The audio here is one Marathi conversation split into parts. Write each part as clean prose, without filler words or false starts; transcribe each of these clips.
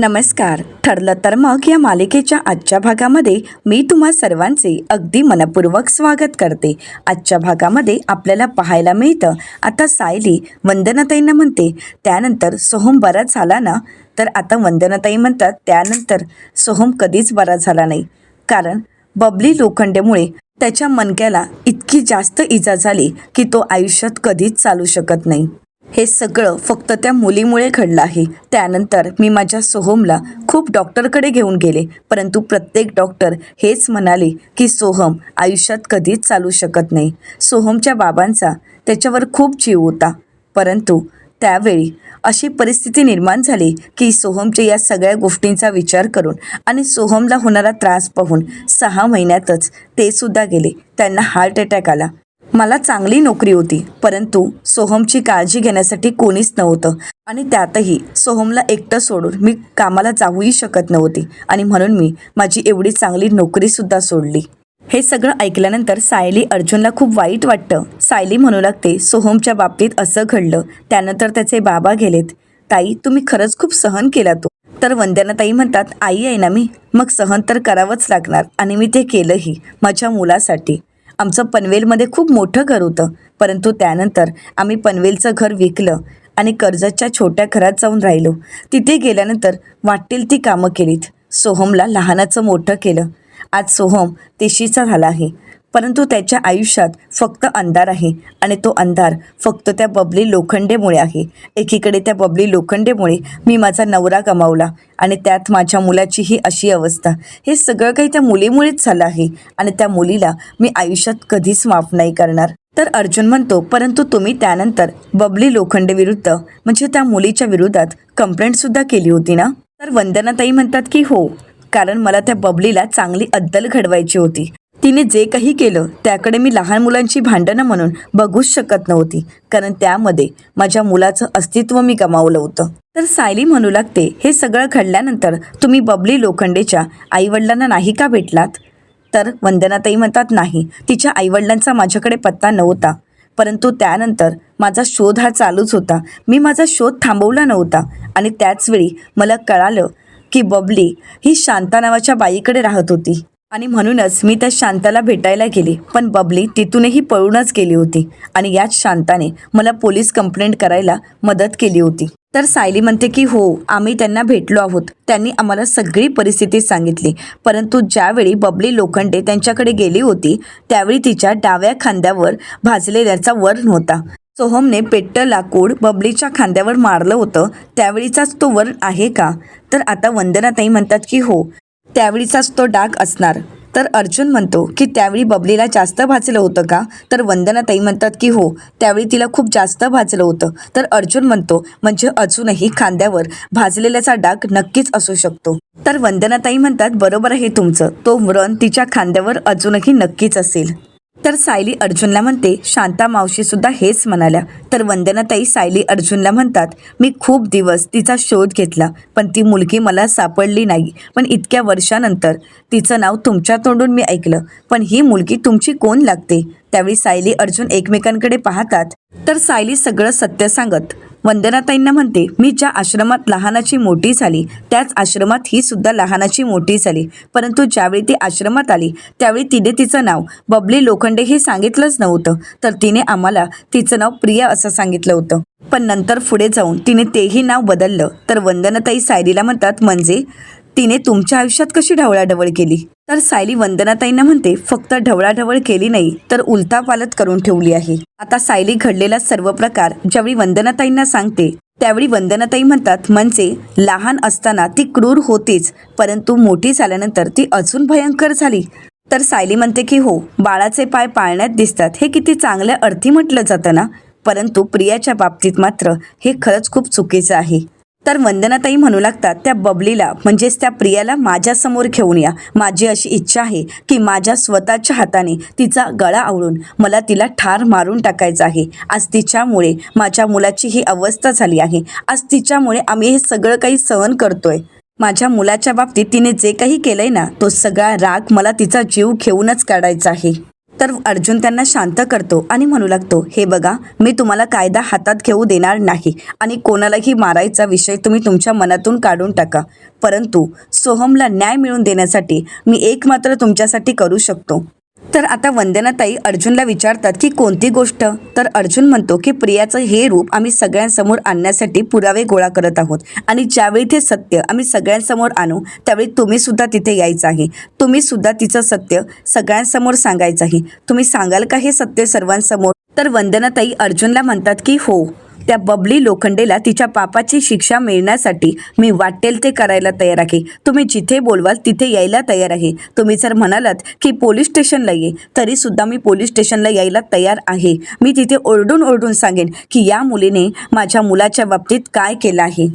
नमस्कार. ठरलं तर मग या मालिकेच्या आजच्या भागामध्ये मी तुम्हा सर्वांचे अगदी मनपूर्वक स्वागत करते. आजच्या भागामध्ये आपल्याला पाहायला मिळतं, आता सायली वंदनाताईंना म्हणते, त्यानंतर सोहम बरा झाला ना? तर आता वंदनाताई म्हणतात, त्यानंतर सोहम कधीच बरा झाला नाही, कारण बबली लोखंडेमुळे त्याच्या मणक्याला इतकी जास्त इजा झाली की तो आयुष्यात कधीच चालू शकत नाही. हे सगळं फक्त त्या मुलीमुळे घडलं आहे. त्यानंतर मी माझ्या सोहमला खूप डॉक्टरकडे घेऊन गेले, परंतु प्रत्येक डॉक्टर हेच म्हणाले की सोहम आयुष्यात कधीच चालू शकत नाही. सोहमच्या बाबांचा त्याच्यावर खूप जीव होता, परंतु त्यावेळी अशी परिस्थिती निर्माण झाली की सोहमच्या या सगळ्या गोष्टींचा विचार करून आणि सोहमला होणारा त्रास पाहून 6 महिन्यातच ते सुद्धा गेले. त्यांना हार्ट अटॅक आला. मला चांगली नोकरी होती, परंतु सोहमची काळजी घेण्यासाठी कोणीच नव्हतं आणि त्यातही सोहमला एकटं सोडून मी कामाला जाऊही शकत नव्हती आणि म्हणून मी माझी एवढी चांगली नोकरीसुद्धा सोडली. हे सगळं ऐकल्यानंतर सायली अर्जुनला खूप वाईट वाटतं. सायली म्हणू लागते, सोहमच्या बाबतीत असं घडलं, त्यानंतर त्याचे बाबा गेलेत. ताई, तुम्ही खरंच खूप सहन केला तो. तर वंदनाताई म्हणतात, आई आहे ना मी, मग सहन तर करावंच लागणार आणि मी ते केलंही माझ्या मुलासाठी. आमचं पनवेलमध्ये खूप मोठं घर होतं, परंतु त्यानंतर आम्ही पनवेलचं घर विकलं आणि कर्जतच्या छोट्या घरात जाऊन राहिलो. तिथे गेल्यानंतर वाटेल ती कामं केलीत. सोहमला लहानाचं मोठं केलं. आज सोहम तेशीचा झाला आहे, परंतु त्याच्या आयुष्यात फक्त अंधार आहे आणि तो अंधार फक्त त्या बबली लोखंडेमुळे आहे. एकीकडे त्या बबली लोखंडेमुळे मी माझा नवरा गमावला आणि त्यात माझ्या मुलाचीही अशी अवस्था. हे सगळं काही त्या मुलीमुळेच झालं आहे आणि त्या मुलीला मी आयुष्यात कधीच माफ नाही करणार. तर अर्जुन म्हणतो, परंतु तुम्ही त्यानंतर बबली लोखंडे विरुद्ध म्हणजे त्या मुलीच्या विरोधात कंप्लेंटसुद्धा केली होती ना? तर वंदनाताई म्हणतात की हो, कारण मला त्या बबलीला चांगली अद्दल घडवायची होती. तिने जे काही केलं त्याकडे मी लहान मुलांची भांडणं म्हणून बघूच शकत नव्हती, कारण त्यामध्ये माझ्या मुलाचं अस्तित्व मी गमावलं होतं. तर सायली म्हणू लागते, हे सगळं घडल्यानंतर तुम्ही बबली लोखंडेच्या आईवडिलांना नाही का भेटलात? तर वंदनाताई म्हणतात, नाही, तिच्या आईवडिलांचा माझ्याकडे पत्ता नव्हता, परंतु त्यानंतर माझा शोध हा चालूच होता. मी माझा शोध थांबवला नव्हता आणि त्याचवेळी मला कळालं की बबली ही शांता नावाच्या बाईकडे राहत होती आणि म्हणूनच मी त्या शांताला भेटायला गेले, पण बबली तिथूनही पळूनच गेली होती आणि याच शांताने मला पोलीस कंप्लेंट करायला मदत केली होती. तर सायली म्हणते की हो, आम्ही त्यांना भेटलो आहोत. त्यांनी आम्हाला सगळी परिस्थिती सांगितली, परंतु ज्यावेळी बबली लोखंडे त्यांच्याकडे गेली होती त्यावेळी तिच्या डाव्या खांद्यावर भाजलेल्याचा वर्ण होता. सोहमने पेट्ट लाकूड बबलीच्या खांद्यावर मारलं होतं, त्यावेळीचाच तो वर्ण आहे का? तर आता वंदनाताई म्हणतात की हो, त्यावेळीचाच तो डाग असणार. तर अर्जुन म्हणतो की त्यावेळी बबलीला जास्त भाजलं होतं का? तर वंदनाताई म्हणतात की हो, त्यावेळी तिला खूप जास्त भाजलं होतं. तर अर्जुन म्हणतो, म्हणजे अजूनही खांद्यावर भाजलेल्याचा डाग नक्कीच असू शकतो. तर वंदनाताई म्हणतात, बरोबर आहे तुमचं, तो व्रण तिच्या खांद्यावर अजूनही नक्कीच असेल. तर सायली अर्जुनला म्हणते, शांता मावशीसुद्धा हेच म्हणाल्या. तर वंदनाताई सायली अर्जुनला म्हणतात, मी खूप दिवस तिचा शोध घेतला, पण ती मुलगी मला सापडली नाही. पण इतक्या वर्षानंतर तिचं नाव तुमच्या तोंडून मी ऐकलं, पण ही मुलगी तुमची कोण लागते? त्यावेळी सायली अर्जुन एकमेकांकडे पाहतात. तर सायली सगळं सत्य सांगत वंदनाताईंना म्हणते, मी ज्या आश्रमात लहानाची मोठी झाली त्याच आश्रमात ही सुद्धा लहानाची मोठी झाली, परंतु ज्यावेळी ती आश्रमात आली त्यावेळी तिने तिचं नाव बबली लोखंडे हे सांगितलंच नव्हतं, तर तिने आम्हाला तिचं नाव प्रिया असं सांगितलं होतं. पण नंतर पुढे जाऊन तिने तेही नाव बदललं. तर वंदनाताई सायलीला म्हणतात, म्हणजे तिने तुमच्या आयुष्यात कशी ढवळाढवळ केली? तर सायली वंदनाताईंना म्हणते, फक्त ढवळाढवळ केली नाही तर उलथापालथ करून ठेवली आहे. आता सायली घडलेला सर्व प्रकार ज्यावेळी वंदनाताईंना सांगते त्यावेळी वंदनाताई म्हणतात, म्हणजे लहान असताना ती क्रूर होतीच, परंतु मोठी झाल्यानंतर ती अजून भयंकर झाली. तर सायली म्हणते की हो, बाळाचे पाय पाळण्यात दिसतात हे किती चांगल्या अर्थी म्हटलं जातं ना, परंतु प्रियाच्या बाबतीत मात्र हे खरंच खूप चुकीचं आहे. तर वंदनाताई म्हणू लागतात, त्या बबलीला म्हणजेच त्या प्रियाला माझ्यासमोर घेऊन या. माझी अशी इच्छा आहे की माझ्या स्वतःच्या हाताने तिचा गळा आवळून मला तिला ठार मारून टाकायचं आहे. आज तिच्यामुळे माझ्या मुलाची ही अवस्था झाली आहे. आज तिच्यामुळे आम्ही हे सगळं काही सहन करतोय. माझ्या मुलाच्या बाबतीत तिने जे काही केलंय ना, तो सगळा राग मला तिचा जीव घेऊनच काढायचा आहे. तर अर्जुन त्यांना शांत करतो आणि म्हणू लागतो, हे बघा, मी तुम्हाला कायदा हातात घेऊ देणार नाही आणि कोणालाही मारायचा विषय तुम्ही तुमच्या मनातून काढून टाका, परंतु सोहमला न्याय मिळवून देण्यासाठी मी एक मात्र तुमच्यासाठी करू शकतो. तर आता वंदनाताई अर्जुनला विचारतात की कोणती गोष्ट. तर अर्जुन म्हणतो की प्रियाचं हे रूप आम्ही सगळ्यांसमोर आणण्यासाठी पुरावे गोळा करत आहोत आणि ज्यावेळी ते सत्य आम्ही सगळ्यांसमोर आणू त्यावेळी तुम्ही सुद्धा तिथे यायचं आहे. तुम्ही सुद्धा तिचं सत्य सगळ्यांसमोर सांगायचं आहे. तुम्ही सांगाल का हे सत्य सर्वांसमोर? तर वंदनाताई अर्जुनला म्हणतात की हो, त्या बबली लोखंडेला तिच्या पापाची शिक्षा मिळण्यासाठी मी वाटेल ते करायला तयार आहे. तुम्ही जिथे बोलवाल तिथे यायला तयार आहे. तुम्ही जर म्हणालात की पोलीस स्टेशनला ये, तरीसुद्धा मी पोलीस स्टेशनला यायला तयार आहे. मी तिथे ओरडून ओरडून सांगेन की या मुलीने माझ्या मुलाच्या बाबतीत काय केलं आहे.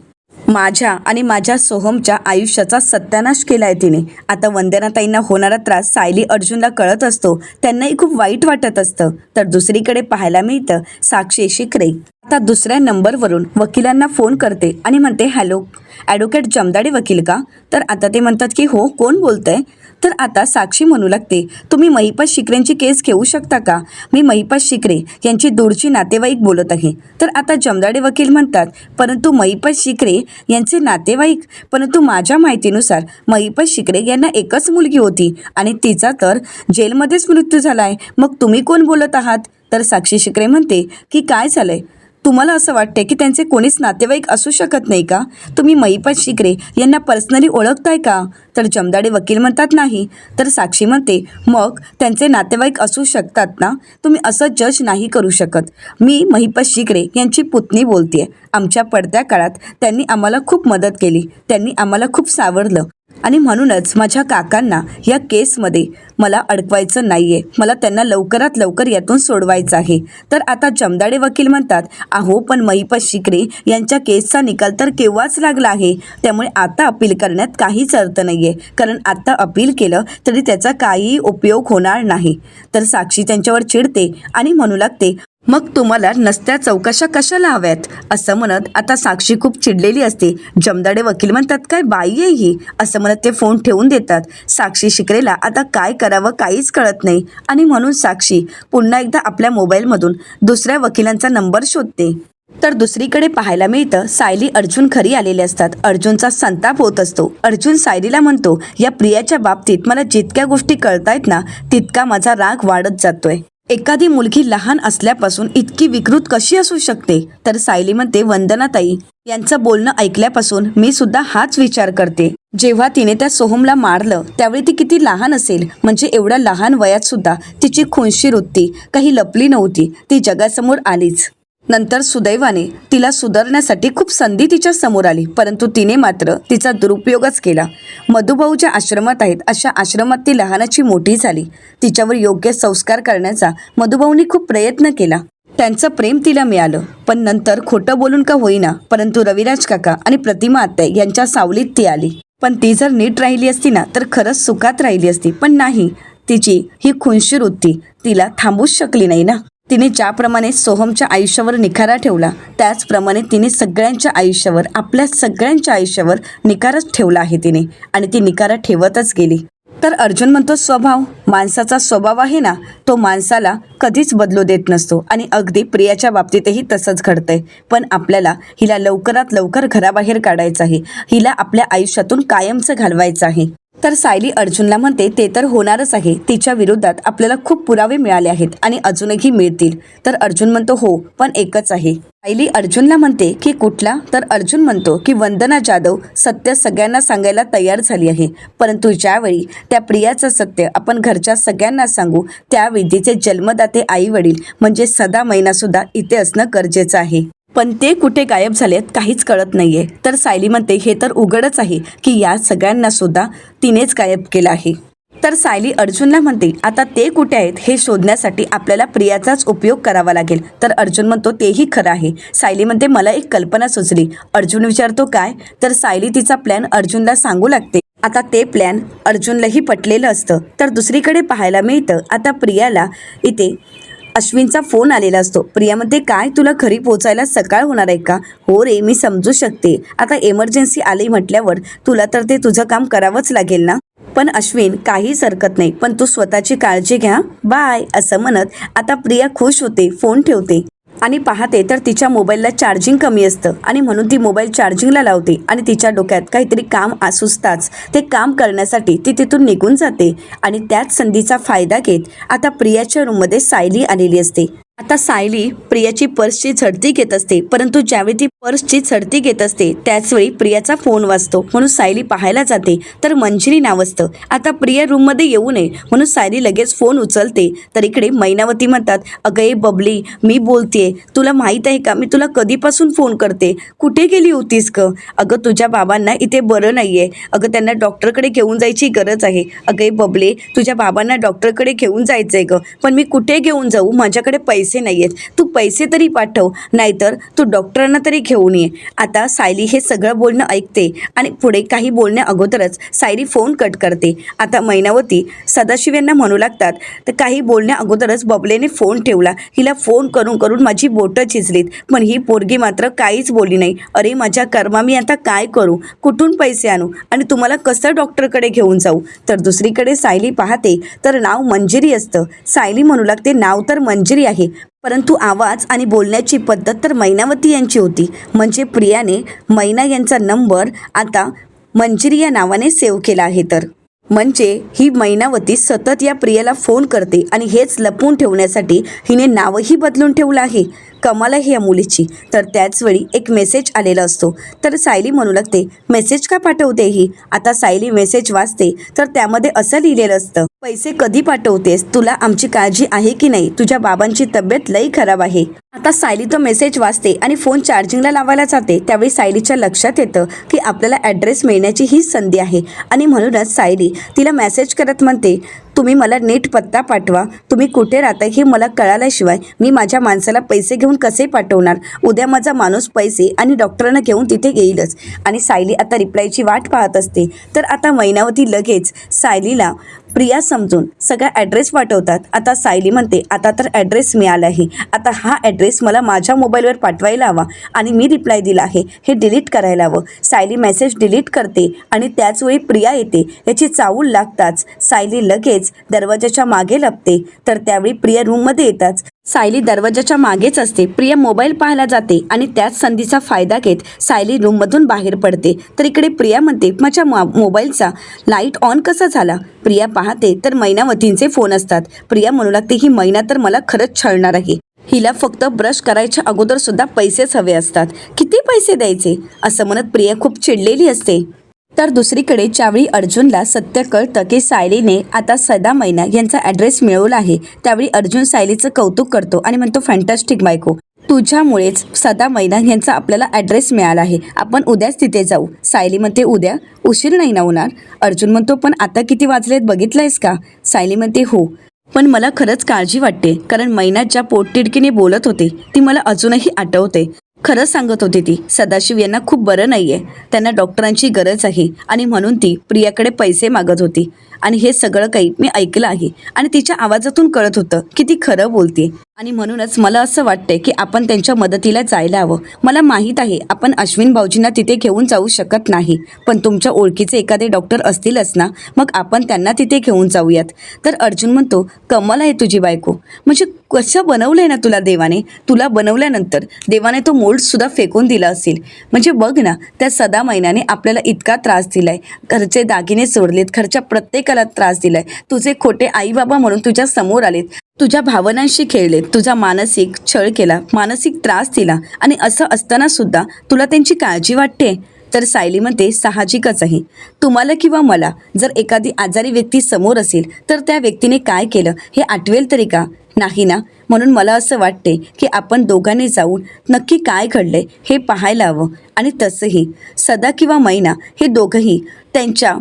माझ्या आणि माझ्या सोहमच्या आयुष्याचा सत्यानाश केला आहे तिने. आता वंदनाताईंना होणारा त्रास सायली अर्जुनला कळत असतो. त्यांनाही खूप वाईट वाटत असतं. तर दुसरीकडे पाहायला मिळतं साक्षी शिकरे आता दुसऱ्या नंबरवरून वकिलांना फोन करते आणि म्हणते, हॅलो, ॲडव्होकेट जमदाडे वकील का? तर आता ते म्हणतात की हो, कोण बोलतंय? तर आता साक्षी म्हणू लागते, तुम्ही महिपाल शिकरेंची केस घेऊ शकता का? मी महिपाल शिकरे यांची दूरची नातेवाईक बोलत आहे. तर आता जमदाडे वकील म्हणतात, परंतु महिपाल शिकरे यांचे नातेवाईक? परंतु माझ्या माहितीनुसार महिपाल शिकरे यांना एकच मुलगी होती आणि तिचा तर जेलमध्येच मृत्यू झाला आहे. मग तुम्ही कोण बोलत आहात? तर साक्षी शिकरे म्हणते की काय झालंय, तुम्हाला असं वाटते की त्यांचे कोणीच नातेवाईक असू शकत नाही का? तुम्ही महिपाल शिकरे यांना पर्सनली ओळखताय का? तर जमदाडे वकील म्हणतात नाही. तर साक्षी म्हणते, मग त्यांचे नातेवाईक असू शकतात ना? तुम्ही असं जज नाही करू शकत. मी महिपाल शिकरे यांची पुतणी बोलतेय. आमच्या पडत्या काळात त्यांनी आम्हाला खूप मदत केली, त्यांनी आम्हाला खूप सावरलं आणि म्हणूनच माझ्या काकांना या केसमध्ये मला अडकवायचं नाहीये. मला त्यांना लवकरात लवकर यातून सोडवायचं आहे. तर आता जमदाडे वकील म्हणतात, अहो पण महिपाल शिकरे यांच्या केसचा निकाल तर केव्हाच लागला आहे. त्यामुळे आता अपील करण्यात काहीच अर्थ नाहीये, कारण आता अपील केलं तरी त्याचा काहीही उपयोग होणार नाही. तर साक्षी त्यांच्यावर चिडते आणि म्हणू लागते, मग तुम्हाला नसत्या चौकशा कशाला हव्यात? असं म्हणत आता साक्षी खूप चिडलेली असते. जमदाडे वकील म्हणतात, काय बाई आहे ही? असं म्हणत ते फोन ठेवून देतात. साक्षी शिकरेला आता काय करावं काहीच कळत नाही आणि म्हणून साक्षी पुन्हा एकदा आपल्या मोबाईलमधून दुसऱ्या वकिलांचा नंबर शोधते. तर दुसरीकडे पाहायला मिळतं सायली अर्जुन घरी आलेले असतात. अर्जुनचा संताप होत असतो. अर्जुन सायलीला म्हणतो, या प्रियाच्या बाबतीत मला जितक्या गोष्टी कळतायत ना, तितका माझा राग वाढत जातोय. एखादी मुलगी लहान असल्यापासून इतकी विकृत कशी असू शकते? तर सायली म्हणते, वंदनाताई यांचं बोलणं ऐकल्यापासून मी सुद्धा हाच विचार करते. जेव्हा तिने त्या सोहमला मारलं त्यावेळी ती किती लहान असेल. म्हणजे एवढ्या लहान वयात सुद्धा तिची खुनशी वृत्ती काही लपली नव्हती, ती जगासमोर आलीच. नंतर सुदैवाने तिला सुधारण्यासाठी खूप संधी तिच्या समोर आली, परंतु तिने मात्र तिचा दुरुपयोगच केला. मधुभाऊच्या आश्रमात आहेत अशा आश्रमात ती लहानाची मोठी झाली. तिच्यावर योग्य संस्कार करण्याचा मधुभाऊंनी खूप प्रयत्न केला. त्यांचं प्रेम तिला मिळालं, पण नंतर खोटं बोलून का होईना, परंतु रविराज काका आणि प्रतिमा आत्या यांच्या सावलीत ती आली. पण ती जर नीट राहिली असती ना तर खरंच सुखात राहिली असती. पण नाही, तिची ही खुनशी वृत्ती तिला थांबूच शकली नाही ना. तिने ज्याप्रमाणे सोहमच्या आयुष्यावर निखारा ठेवला त्याचप्रमाणे तिने सगळ्यांच्या आयुष्यावर, आपल्या सगळ्यांच्या आयुष्यावर निखारच ठेवला आहे तिने आणि ती निखारा ठेवतच गेली. तर अर्जुन म्हणतो, स्वभाव, माणसाचा स्वभाव आहे ना, तो माणसाला कधीच बदलू देत नसतो आणि अगदी प्रियाच्या बाबतीतही तसंच घडतंय. पण आपल्याला हिला लवकरात लवकर घराबाहेर काढायचं आहे, हिला आपल्या आयुष्यातून कायमचं घालवायचं आहे. तर सायली अर्जुनला म्हणते, ते तर होणारच आहे. तिच्या विरोधात आपल्याला खूप पुरावे मिळाले आहेत आणि अजूनही मिळतील. तर अर्जुन म्हणतो, हो, पण एकच आहे. सायली अर्जुनला म्हणते की कुठला? तर अर्जुन म्हणतो की वंदना जाधव सत्य सगळ्यांना सांगायला तयार झाली आहे, परंतु ज्यावेळी त्या प्रियाचं सत्य आपण घरच्या सगळ्यांना सांगू त्यावेळी तिचे जन्मदाते आई वडील म्हणजे सदा मैना सुद्धा इथे असणं गरजेचं आहे. पण ते कुठे गायब झालेत काहीच कळत नाहीये. तर सायली म्हणते, हे तर उघडच आहे की या सगळ्यांना सुद्धा तिनेच गायब केलं आहे. तर सायली अर्जुनला म्हणते, आता ते कुठे आहेत हे शोधण्यासाठी आपल्याला प्रियाचाच उपयोग करावा लागेल. तर अर्जुन म्हणतो, तेही खरं आहे. सायली म्हणते, मला एक कल्पना सुचली. अर्जुन विचारतो, काय? तर सायली तिचा प्लॅन अर्जुनला सांगू लागते. आता ते प्लॅन अर्जुनलाही पटलेलं असतं. तर दुसरीकडे पाहायला मिळतं आता प्रियाला इथे अश्विनचा फोन आलेला असतो. प्रिया म्हणते, काय तुला घरी पोचायला सकाळ होणार आहे का? हो रे, मी समजू शकते. आता एमर्जन्सी आली म्हटल्यावर तुला तर ते तुझं काम करावंच लागेल ना. पण अश्विन काहीच हरकत नाही, पण तू स्वतःची काळजी घ्या, बाय असं म्हणत आता प्रिया खुश होते, फोन ठेवते आणि पाहते तर तिच्या मोबाईलला चार्जिंग कमी असतं आणि म्हणून ती मोबाईल चार्जिंगला लावते आणि तिच्या डोक्यात काहीतरी काम सुचताच ते काम करण्यासाठी ती तिथून निघून जाते. आणि त्याच संधीचा फायदा घेत आता प्रियाच्या रूममध्ये सायली आलेली असते. आता सायली प्रियाची पर्सची झडती घेत असते, परंतु ज्यावेळी ती पर्सची झडती घेत असते त्याचवेळी प्रियाचा फोन वाजतो. म्हणून सायली पाहायला जाते तर मंजिरी नाव असतं. आता प्रिया रूममध्ये येऊ नये म्हणून सायली लगेच फोन उचलते. तर इकडे मैनावती म्हणतात, अगं ए बबली, मी बोलतेय, तुला माहीत आहे का मी तुला कधीपासून फोन करते, कुठे गेली होतीस ग? अगं तुझ्या बाबांना इथे बरं नाहीये, अगं त्यांना डॉक्टरकडे घेऊन जायची गरज आहे. अगं ए बबले, तुझ्या बाबांना डॉक्टरकडे घेऊन जायचंय ग, पण मी कुठे घेऊन जाऊ, माझ्याकडे पैसे नाहीयेत, तू पैसे तरी पाठव, नाहीतर तू डॉक्टरांना तरी घेऊन ये. आता सायली हे सगळं बोलणं ऐकते आणि पुढे काही बोलण्या अगोदरच सायली फोन कट करते. आता मैनावती सदाशिव यांना म्हणू लागतात, तर काही बोलण्या अगोदरच बबलेने फोन ठेवला, हिला फोन करून करून माझी बोटं चिजलीत, पण ही पोरगी मात्र काहीच बोलली नाही. अरे माझ्या कर्मा, मी आता काय करू, कुठून पैसे आणू आणि तुम्हाला कसं डॉक्टरकडे घेऊन जाऊ? तर दुसरीकडे सायली पाहते तर नाव मंजिरी असतं. सायली म्हणू लागते, नाव तर मंजिरी आहे, परंतु आवाज आणि बोलण्याची पद्धत तर मैनावती यांची होती. म्हणजे प्रियाने मैना यांचा नंबर आता मंजिरी या नावाने सेव्ह केला आहे. तर म्हणजे ही मैनावती सतत या प्रियाला फोन करते आणि हेच लपवून ठेवण्यासाठी हिने नावही बदलून ठेवलं आहे. कमाल आहे या मुलीची. तर त्याचवेळी एक मेसेज आलेला असतो. तर सायली म्हणू लागते, मेसेज का पाठवते ही? आता सायली मेसेज वाचते तर त्यामध्ये असं लिहिलेलं असतं, पैसे कधी पाठवतेस, तुला आमची काळजी आहे की नाही, तुझ्या बाबांची तब्येत लई खराब आहे. आता सायली तो मेसेज वाचते आणि फोन चार्जिंगला लावायला जाते. त्यावेळी सायलीच्या लक्षात येतं की आपल्याला ॲड्रेस मिळण्याची ही संधी आहे आणि म्हणूनच सायली तिला मेसेज करत म्हणते, तुम्ही मला नीट पत्ता पाठवा, तुम्ही कुठे राहता हे मला कळाल्याशिवाय मी माझ्या माणसाला पैसे घेऊन कसे पाठवणार? उद्या माझा माणूस पैसे आणि डॉक्टरांना घेऊन तिथे येईलच. आणि सायली आता रिप्लायची वाट पाहत असते. तर आता मैनावती लगेच सायलीला प्रिया समजून सगळा ॲड्रेस पाठवतात. आता सायली म्हणते, आता तर ॲड्रेस मिळाला आहे, आता हा ॲड्रेस मला माझ्या मोबाईलवर पाठवायला हवा आणि मी रिप्लाय दिला आहे हे डिलीट करायला हवं. सायली मेसेज डिलीट करते आणि त्याचवेळी प्रिया येते. याची चाहूल लागताच सायली लगेच दरवाजाच्या मागे लपते. तर त्यावेळी प्रिया रूममध्ये येताच सायली दरवाजाच्या मागेच असते. प्रिया मोबाईल पाहायला जाते आणि त्याच संधीचा फायदा घेत सायली रूममधून बाहेर पडते. तर इकडे प्रिया म्हणते, माझ्या मोबाईलचा लाईट ऑन कसा झाला? प्रिया पाहते तर मैनावतींचे फोन असतात. प्रिया म्हणू लागते, ही मैना तर मला खरंच छळणार आहे, हिला फक्त ब्रश करायच्या अगोदर सुद्धा पैसेच हवे असतात, किती पैसे द्यायचे असं म्हणत प्रिया खूप चिडलेली असते. तर दुसरीकडे ज्यावेळी अर्जुनला सत्य कळतं की सायलीने आता सदा मैना यांचा ॲड्रेस मिळवला आहे, त्यावेळी अर्जुन सायलीचं कौतुक करतो आणि म्हणतो, फॅन्टॅस्टिक बायको, तुझ्यामुळेच सदा मैना यांचा आपल्याला ॲड्रेस मिळाला आहे, आपण उद्याच तिथे जाऊ. सायली म्हणते, उद्या? उशीर नाही ना होणार? अर्जुन म्हणतो, पण आता किती वाजलेत बघितलंयस का? सायली म्हणते, हो, पण मला खरंच काळजी वाटते, कारण मैना ज्या पोटतिडकीने बोलत होते ती मला अजूनही आठवते. खरं सांगत होती ती, सदाशिव यांना खूप बरं नाहीये, त्यांना डॉक्टरांची गरज आहे आणि म्हणून ती प्रियाकडे पैसे मागत होती. आणि हे सगळं काही मी ऐकलं आहे आणि तिच्या आवाजातून कळत होतं की ती खरं बोलते. आणि म्हणूनच मला असं वाटतंय की आपण त्यांच्या मदतीला जायला हवं. मला माहीत आहे आपण अश्विन भाऊजींना तिथे घेऊन जाऊ शकत नाही, पण तुमच्या ओळखीचे एखादे डॉक्टर असतीलच ना, मग आपण त्यांना तिथे घेऊन जाऊयात. तर अर्जुन म्हणतो, कमाल आहे तुझी बायको, म्हणजे कसं बनवलंय ना तुला देवाने, तुला बनवल्यानंतर देवाने तो मोल्डसुद्धा फेकून दिला असेल. म्हणजे बघ ना, त्या सदा मैनाने आपल्याला इतका त्रास दिलाय, घरचे दागिने सोडलेत, घरच्या प्रत्येकाला त्रास दिलाय, तुझे खोटे आई बाबा म्हणून तुझ्या समोर आलेत, तुझ्या भावनांशी खेळलेत, तुझा मानसिक छळ केला, मानसिक त्रास दिला, आणि असं असताना सुद्धा तुला त्यांची काळजी वाटते. तर सायली म्हणते, साहजिकच आहे, तुम्हाला किंवा मला जर एखादी आजारी व्यक्ती समोर असेल तर त्या व्यक्तीने काय केलं हे आठवेल तरी का? नाही ना. म्हणून मला असं वाटते की आपण दोघांनी जाऊन नक्की काय घडलंय हे पाहायला हवं. आणि तसंही सदा किंवा मैना हे दोघंही त्यांच्या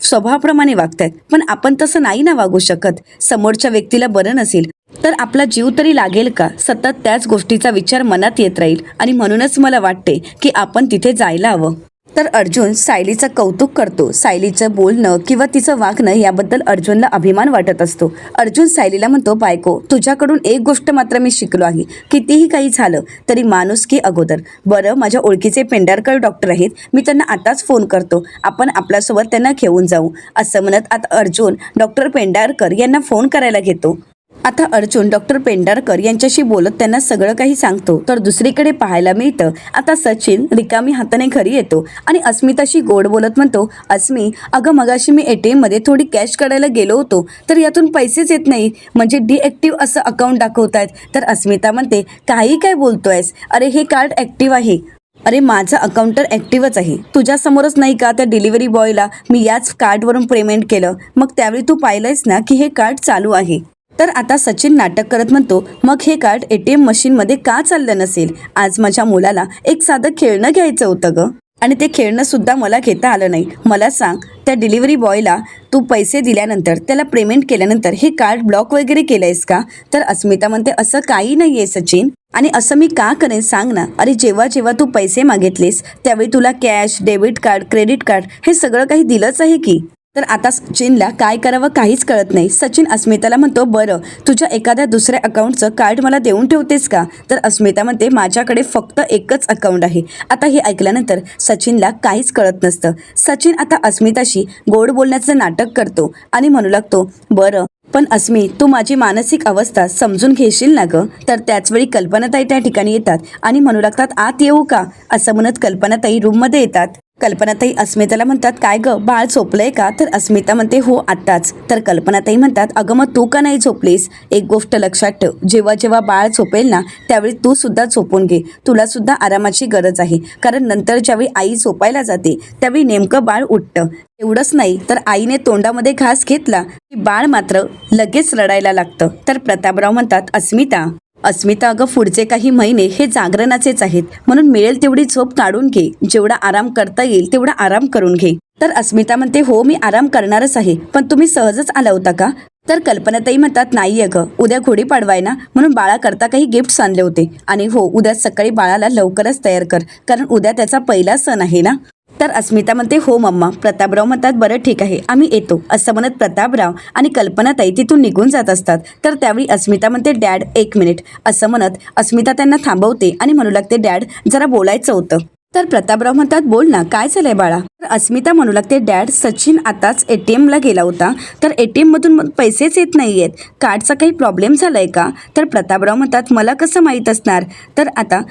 स्वभावाप्रमाणे वागतायत, पण आपण तसं नाही ना वागू शकत. समोरच्या व्यक्तीला बरं नसेल तर आपला जीव तरी लागेल का? सतत त्याच गोष्टीचा विचार मनात येत राहील आणि म्हणूनच मला वाटते की आपण तिथे जायला हवं. तर अर्जुन सायलीचं कौतुक करतो. सायलीचं बोलणं किंवा तिचं वागणं याबद्दल अर्जुनला अभिमान वाटत असतो. अर्जुन सायलीला म्हणतो, बायको तुझ्याकडून एक गोष्ट मात्र मी शिकलो आहे, कितीही काही झालं तरी माणुसकी अगोदर. बरं, माझ्या ओळखीचे पेंढारकर डॉक्टर आहेत, मी त्यांना आताच फोन करतो, आपण आपल्यासोबत त्यांना घेऊन जाऊ. असं म्हणत आता अर्जुन डॉक्टर पेंढारकर यांना फोन करायला घेतो. आता अर्जुन डॉक्टर पेंढारकर यांच्याशी बोलत त्यांना सगळं काही सांगतो. तर दुसरीकडे पाहायला मिळतं आता सचिन रिकामी हाताने घरी येतो आणि अस्मिताशी गोड बोलत म्हणतो, अस्मी अगं मगाशी मी ATM मध्ये थोडी कॅश काढायला गेलो होतो, तर यातून पैसेच येत नाही, म्हणजे डिएक्टिव्ह असं अकाउंट दाखवतायत. तर अस्मिता म्हणते, काही काय बोलतोयस, अरे हे कार्ड ॲक्टिव्ह आहे. अरे माझं अकाउंट तर ॲक्टिव्हच आहे, तुझ्यासमोरच नाही का त्या डिलिव्हरी बॉयला मी याच कार्डवरून पेमेंट केलं, मग त्यावेळी तू पाहिलंयस ना की हे कार्ड चालू आहे. तर आता सचिन नाटक करत म्हणतो, मग हे कार्ड ATM मशीनमध्ये का चाललं नसेल? आज माझ्या मुलाला एक साधं खेळणं घ्यायचं होतं गं, आणि ते खेळणं सुद्धा मला घेता आलं नाही. मला सांग, त्या डिलिव्हरी बॉयला तू पैसे दिल्यानंतर त्याला पेमेंट केल्यानंतर हे कार्ड ब्लॉक वगैरे केलंयस का? तर अस्मिता म्हणते, असं काही नाही आहे सचिन, आणि असं मी का करेन सांग ना. अरे जेव्हा जेव्हा तू पैसे मागितलेस त्यावेळी तुला cash, debit card, credit card हे सगळं काही दिलंच आहे की. तर आता सचिनला काय करावं काहीच कळत नाही. सचिन अस्मिताला म्हणतो, बरं तुझ्या एखाद्या दुसऱ्या अकाउंटचं कार्ड मला देऊन ठेवतेस का? तर अस्मिता म्हणते, माझ्याकडे फक्त एकच अकाउंट आहे. आता हे ऐकल्यानंतर सचिनला काहीच कळत नसतं. सचिन आता अस्मिताशी गोड बोलण्याचं नाटक करतो आणि म्हणू लागतो, बरं पण अस्मी तू माझी मानसिक अवस्था समजून घेशील ना गं? तर त्याचवेळी कल्पनाताई त्या ठिकाणी येतात आणि म्हणू लागतात, आत येऊ का? असं म्हणत कल्पनाताई रूममध्ये येतात. कल्पनाताई अस्मिताला म्हणतात, काय गं बाळ झोपलंय का? तर अस्मिता म्हणते, हो आत्ताच. तर कल्पनाताई म्हणतात, अगं मग तू का नाही झोपलीस? एक गोष्ट लक्षात ठेव, जेव्हा जेव्हा बाळ झोपेल ना त्यावेळी तू सुद्धा झोपून घे, तुला सुद्धा आरामाची गरज आहे. कारण नंतर ज्यावेळी आई झोपायला जाते त्यावेळी नेमकं बाळ उठतं. एवढंच नाही तर आईने तोंडामध्ये घास घेतला की बाळ मात्र लगेच रडायला लागतं. तर प्रतापराव म्हणतात, अस्मिता अगं पुढचे काही महिने हे जागरणाचेच आहेत, म्हणून मिळेल तेवढी झोप काढून घे, जेवढा आराम करता येईल तेवढा आराम करून घे. तर अस्मिता म्हणते, हो मी आराम करणारच आहे, पण तुम्ही सहजच आला होता का? तर कल्पनाताई म्हणतात, नाही अगं उद्या गुढीपाडवा आहे ना, म्हणून बाळाकरता काही गिफ्ट्स आणले होते, आणि हो उद्या सकाळी बाळाला लवकरच तयार कर, कारण उद्या त्याचा पहिला सण आहे ना. तर अस्मिता म्हणते, हो मम्मा. प्रतापराव म्हणतात, बरं ठीक आहे आम्ही येतो. असं म्हणत प्रतापराव आणि कल्पनाताई तिथून निघून जात असतात. तर त्यावेळी अस्मिता म्हणते, डॅड एक मिनिट. असं म्हणत अस्मिता त्यांना थांबवते आणि म्हणू लागते, डॅड जरा बोलायचं होतं. तर प्रतापराव म्हणतात, बोल ना, काय झालंय बाळा? तर अस्मिता म्हणू लागते, डॅड सचिन आताच ATMला गेला होता, तर ATM मधून पैसेच येत नाही आहेत, कार्डचा काही प्रॉब्लेम झालाय का? तर प्रतापराव म्हणतात, मला कसं माहीत असणार? तर आता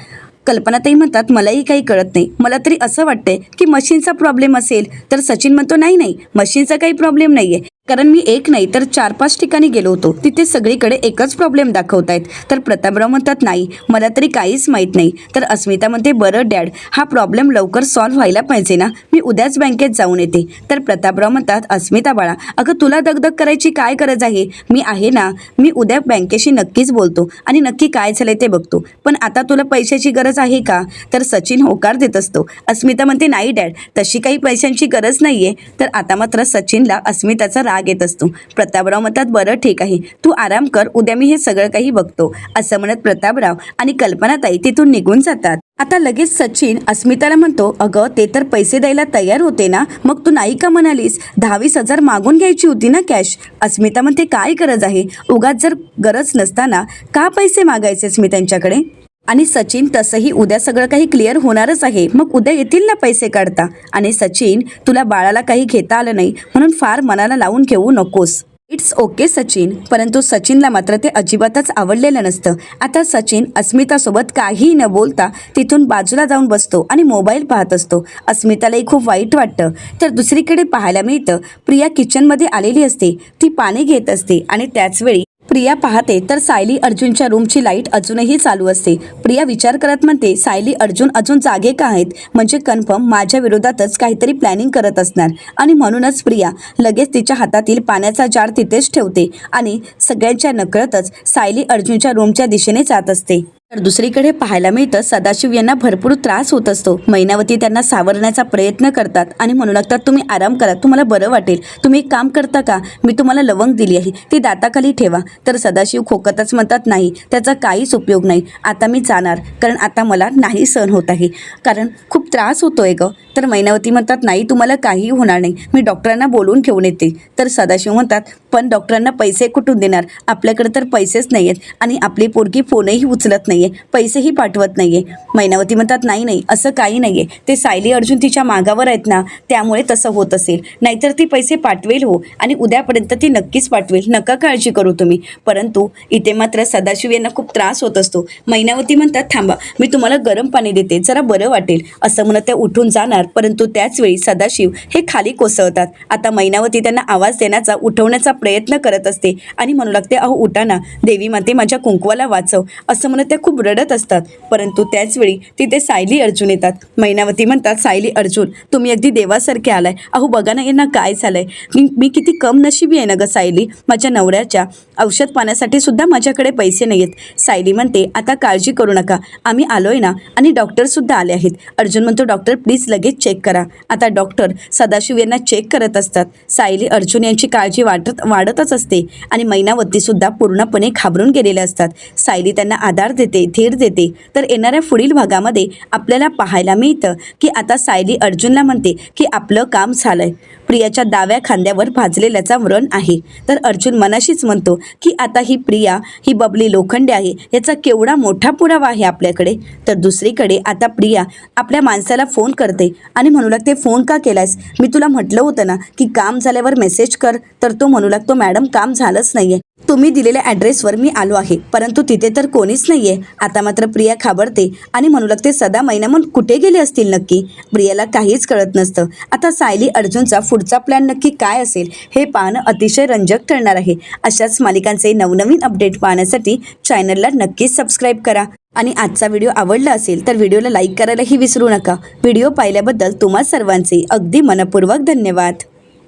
कल्पनाताई म्हणतात, मलाही काही कळत नाही, मला तरी असं वाटतंय की मशीनचा प्रॉब्लेम असेल. तर सचिन म्हणतो, नाही मशीनचा काही प्रॉब्लेम नाही आहे, कारण मी एक नाही तर 4-5 ठिकाणी गेलो होतो, तिथे सगळीकडे एकच प्रॉब्लेम दाखवतायत. तर प्रतापराव म्हणतात, नाही मला तरी काहीच माहीत नाही. तर अस्मिता म्हणते, बरं डॅड हा प्रॉब्लेम लवकर सॉल्व्ह व्हायला पाहिजे ना, मी उद्याच बँकेत जाऊन येते. तर प्रतापराव म्हणतात, अस्मिता बाळा अगं तुला दगदग करायची काय गरज आहे, मी आहे ना, मी उद्या बँकेशी नक्कीच बोलतो आणि नक्की काय झालंय ते बघतो, पण आता तुला पैशाची गरज आहे का? तर सचिन होकार देत असतो. अस्मिता म्हणते, नाही डॅड तशी काही पैशांची गरज नाहीये. तर आता मात्र सचिनला अस्मिताचा राग येत असतो. प्रतापराव म्हणतात, बरं ठीक आहे तू आराम कर, उद्या मी हे सगळं काही बघतो. असं म्हणत प्रतापराव आणि कल्पनाताई तिथून निघून जातात. आता लगेच सचिन अस्मिताला म्हणतो, अगं ते तर पैसे द्यायला तयार होते ना, मग तू नाही का म्हणालीस 10-20 हजार मागून घ्यायची होती ना कॅश? अस्मिता म्हणते, काय गरज आहे, उगाच जर गरज नसताना का पैसे मागायचेस मी त्यांच्याकडे? आणि सचिन तसंही उद्या सगळं काही क्लिअर होणारच आहे, मग उद्या येतील ना पैसे काढता. आणि सचिन तुला बाळाला काही घेता आलं नाही म्हणून फार मनाला लावून घेऊ नकोस. It's okay Sachin. परंतु सचिनला मात्र ते अजिबातच आवडलेलं नसतं. आता सचिन अस्मितासोबत काहीही न बोलता तिथून बाजूला जाऊन बसतो आणि मोबाईल पाहत असतो. अस्मितालाही खूप वाईट वाटतं. तर दुसरीकडे पाहायला मिळतं, प्रिया किचनमध्ये आलेली असते, ती पाणी घेत असते आणि त्याचवेळी प्रिया पाहते तर सायली अर्जुनच्या रूमची लाईट अजूनही चालू असते. प्रिया विचार करत म्हणते, सायली अर्जुन अजून जागे का आहेत, म्हणजे कन्फर्म माझ्या विरोधातच काहीतरी प्लॅनिंग करत असणार. आणि म्हणूनच प्रिया लगेच तिच्या हातातील पाण्याचा जार तिथेच ठेवते आणि सगळ्यांच्या नकळतच सायली अर्जुनच्या रूमच्या दिशेने जात असते. तर दुसरीकडे पाहायला मिळतं सदाशिव यांना भरपूर त्रास होत असतो. मैनावती त्यांना सावरण्याचा प्रयत्न करतात आणि म्हणू लागतात, तुम्ही आराम करा, तुम्हाला बरं वाटेल. तुम्ही एक काम करता का, मी तुम्हाला लवंग दिली आहे, ती दाताखाली ठेवा. तर सदाशिव खोकतच म्हणतात, नाही, त्याचा काहीच उपयोग नाही, आता मी जाणार, कारण आता मला नाही सहन होत आहे, कारण खूप त्रास होतोय ग. तर मैनावती म्हणतात, नाही, तुम्हाला काहीही होणार नाही, मी डॉक्टरांना बोलवून घेऊन येते. तर सदाशिव म्हणतात, पण डॉक्टरांना पैसे कुठून देणार, आपल्याकडे तर पैसेच नाही आहेत आणि आपली पोरगी फोनही उचलत नाही आहे, पैसेही पाठवत नाही आहे. मैनावती म्हणतात, नाही नाही, असं काही नाही आहे, ते सायली अर्जुन तिच्या मागावर आहेत ना, त्यामुळे तसं होत असेल, नाहीतर ती पैसे पाठवेल हो, आणि उद्यापर्यंत ती नक्कीच पाठवेल, नका काळजी करू तुम्ही. परंतु इथे मात्र सदाशिव यांना खूप त्रास होत असतो. मैनावती म्हणतात, थांबा, मी तुम्हाला गरम पाणी देते, जरा बरं वाटेल. असं म्हणत ते उठून जाणार, परंतु त्याच वेळी सदाशिव हे खाली कोसळतात. आता मैनावती त्यांना आवाज देण्याचा, उठवण्याचा प्रयत्न करत असते आणि म्हणू लागते, अहो उठा ना, देवी माते, माझ्या कुंकवाला वाचव, असं म्हणत त्या खूप रडत असतात. परंतु त्याच वेळी तिथे सायली अर्जुन येतात. मैनावती म्हणतात, सायली अर्जुन, तुम्ही अगदी देवासारखे आलाय, अहो बघा ना यांना काय झालंय, मी किती कम नशिबी आहे ना ग सायली, माझ्या नवऱ्याच्या औषध पाण्यासाठी सुद्धा माझ्याकडे पैसे नाही आहेत. सायली म्हणते, आता काळजी करू नका, आम्ही आलोय ना, आणि डॉक्टरसुद्धा आले आहेत. अर्जुन म्हणतो, डॉक्टर प्लीज लगेच चेक करा. आता डॉक्टर सदाशिव यांना चेक करत असतात. सायली अर्जुन यांची काळजी वाढतच असते आणि मैनावतीसुद्धा पूर्णपणे घाबरून गेलेले असतात. सायली त्यांना आधार देते, धीर देते. तर येणाऱ्या पुढील भागामध्ये आपल्याला पाहायला मिळतं की आता सायली अर्जुनला म्हणते की आपलं काम झालंय, प्रियाच्या डाव्या खांद्यावर भाजलेल्याचा व्रण आहे. तर अर्जुन मनाशीच म्हणतो की आता ही प्रिया, ही बबली लोखंडे आहे, याचा केवढा मोठा पुरावा आहे आपल्याकडे. तर दुसरीकडे आता प्रिया आपल्या माणसाला फोन करते आणि म्हणू लागते, फोन का केलायस, मी तुला म्हटलं होतं ना की काम झाल्यावर मेसेज कर. तर तो म्हणू लागतो, मॅडम काम झालंच नाहीये, तुम्ही दिलेल्या ॲड्रेसवर मी आलो आहे, परंतु तिथे तर कोणीच नाहीये. आता मात्र प्रिया घाबरते आणि म्हणू लागते, सदा मैनामन कुठे गेले असतील नक्की. प्रियाला काहीच कळत नसतं. आता सायली अर्जुनचा पुढचा प्लॅन नक्की काय असेल हे पाहणं अतिशय रंजक ठरणार आहे. अशाच मालिकांचे नवनवीन अपडेट पाहण्यासाठी चॅनलला नक्कीच सबस्क्राईब करा. आणि आजचा व्हिडिओ आवडला असेल तर व्हिडिओला लाईक करायलाही विसरू नका. व्हिडिओ पाहिल्याबद्दल तुम्हा सर्वांचे अगदी मनपूर्वक धन्यवाद.